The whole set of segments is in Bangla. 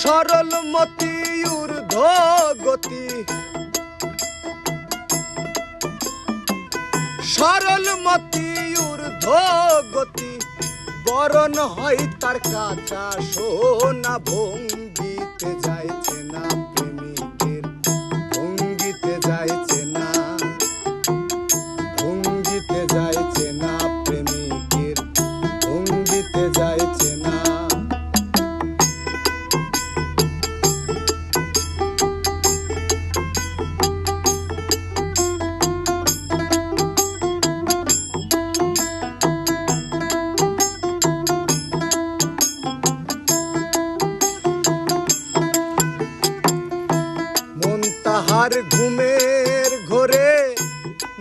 সরল মতি ঊর্ধ্ব গতি, সরল মতি ঊর্ধ্ব গতি, বরণ হয় তার কাঁচা সোনা। ভঙ্গিতে যাইছে না প্রেমিকের, ভঙ্গিতে যাইছে না, ভঙ্গিতে যাইছে না প্রেমিকের, ভঙ্গিতে যাইছে না। তাহার ঘুমের ঘোরে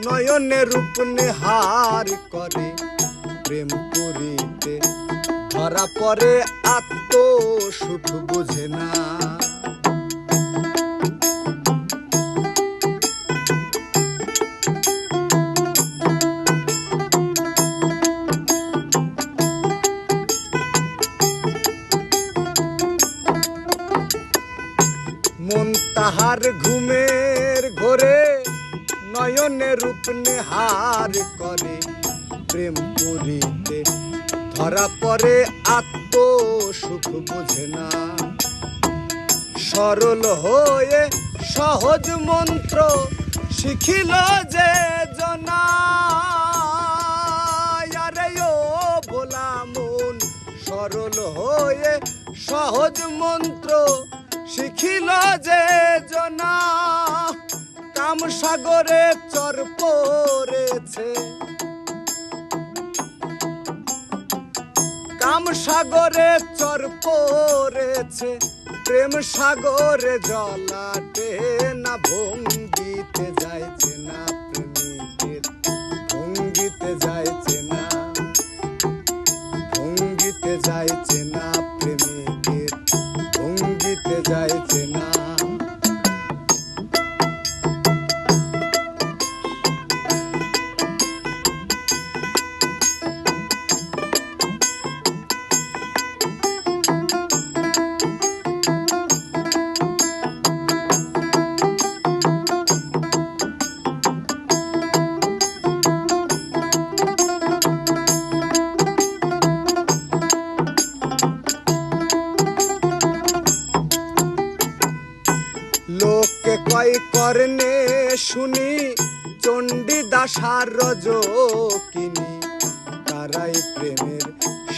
নয়নে রূপ নেহার করে, প্রেম করিতে ধরা পড়ে আত্ম সুখ বুঝে না। মন তাহার ঘুমের ঘোরে নয়নে রূপ নেহার করে, প্রেম করিতে ধরা পড়ে আত্ম সুখ বুঝে না। সরল হয়ে সহজ মন্ত্র শিখিল যে জনা, আরে ও ভোলা মন সরল হয়ে সহজ মন্ত্র শিখিল যে জনা। কাম সাগরে চর পড়েছে, কাম সাগরে চর পড়েছে, প্রেম সাগরে জলাটে না। ভঙ্গিতে যাইছে না প্রেমিকের, ভঙ্গিতে যাইছে না, ভঙ্গিতে যাইছে না প্রেমিকের, ভঙ্গিতে যাইছে না। লোকে কয় করনে শুনি চণ্ডীদাসার রজকিনী, তারাই প্রেমের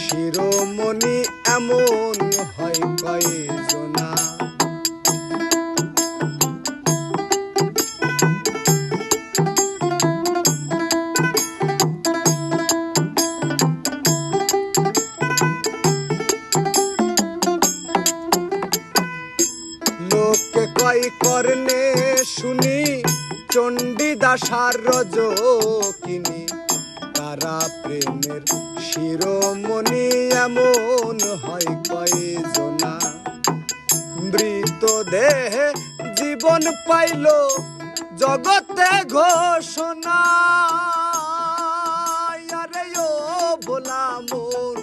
শিরোমণি এমন হয় কয়জনা। লোকে কয় করনে শুনি চণ্ডীদাসার রজকিনী, তারা প্রেমের শিরোমণি এমন হয় কয়জনা। মৃত দেহে জীবন পাইল জগতে ঘোষণা, আরে ও ভোলা মন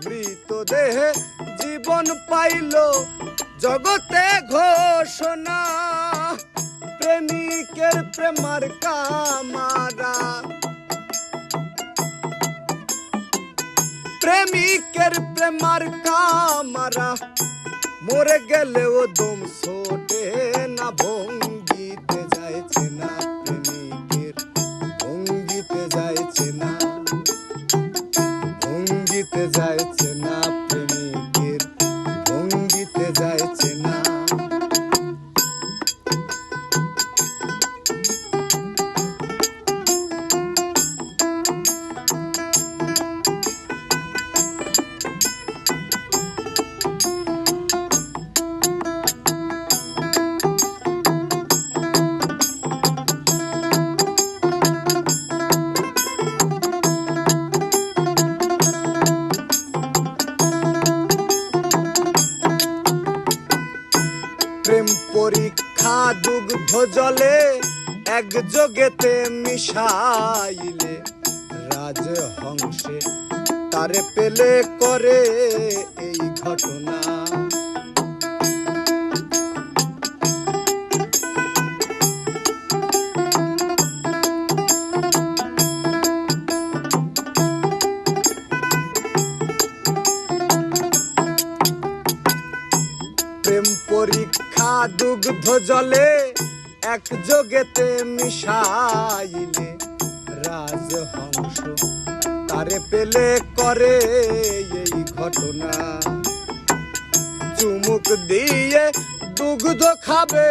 মৃত দেহে জীবন পাইল জগতে ঘোষণা। প্রেমিকের প্রেমার কামারা, প্রেমিকের প্রেমার কামারা, মরে গেলেও দম ছোটে না। ভঙ্গিতে যাইছে না প্রেমিকের, ভঙ্গিতে যাইছে না, ভঙ্গিতে যাইছে না প্রেমিকের, ভঙ্গিতে যাইছে না। প্রেম পরীক্ষা দুগ্ধ জলে একযোগেতে মিশাইলে, রাজহংসে তারে পেলে করে এই ঘটনা। প্রেম পরীক্ষা দুগ্ধ জলে একযোগেতে মিশাইলে রাজহংস তারে পেলে করে এই ঘটনা চুমুক দিয়ে দুগ্ধ খাবে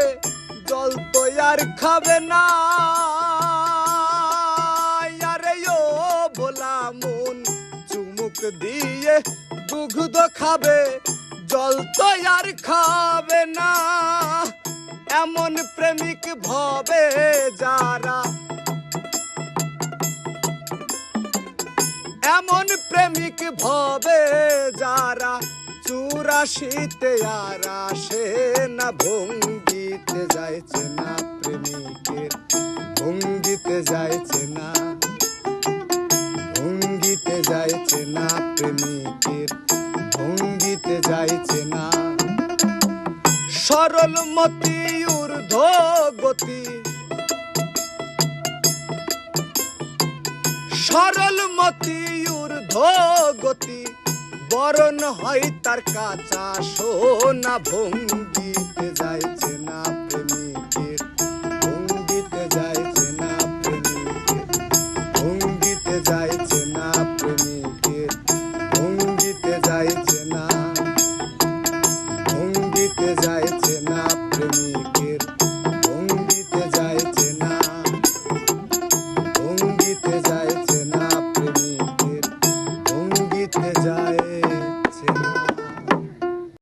জল তো আর খাবে না আরে ও ভোলা মন চুমুক দিয়ে দুগ্ধ খাবে জল তো আর খাবে না এমন প্রেমিক ভবে যারা এমন প্রেমিক ভবে যারা 84তে আর আসে না ভঙ্গিতে যাইছে না প্রেমিকের ভঙ্গিতে যাইছে না ভঙ্গিতে যাইছে না প্রেমিকের ভঙ্গিতে যাইছে না সরল মতি ঊর্ধ্ব গতি সরল মতি ঊর্ধ্ব গতি বরণ হয় তার কাঁচা সোনা ভঙ্গিতে যাইছে না